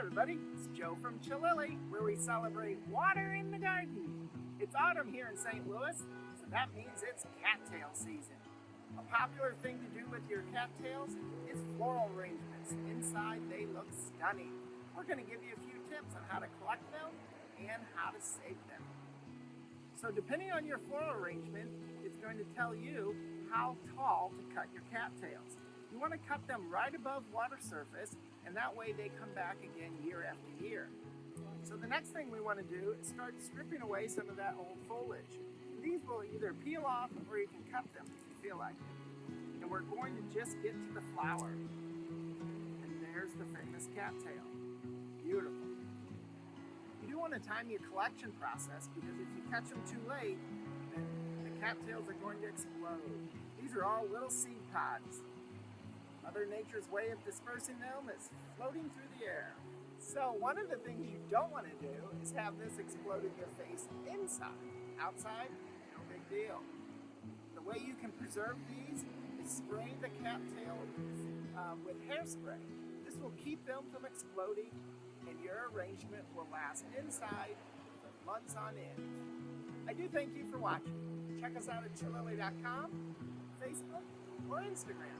everybody, it's Joe from Chilili, where we celebrate water in the garden. It's autumn here in St. Louis, so that means it's cattail season. A popular thing to do with your cattails is floral arrangements. Inside they look stunning. We're going to give you a few tips on how to collect them and how to save them. So depending on your floral arrangement, it's going to tell you how tall to cut your cattails. You want to cut them right above water surface, and that way they come back again year after year. So the next thing we want to do is start stripping away some of that old foliage. These will either peel off or you can cut them if you feel like it. And we're going to just get to the flower. And there's the famous cattail. Beautiful. You do want to time your collection process, because if you catch them too late, then the cattails are going to explode. These are all little seed pods. Mother Nature's way of dispersing them is floating through the air. So one of the things you don't want to do is have this explode in your face inside. Outside, no big deal. The way you can preserve these is spray the cattail with hairspray. This will keep them from exploding, and your arrangement will last inside for months on end. I do thank you for watching. Check us out at chilili.com, Facebook, or Instagram.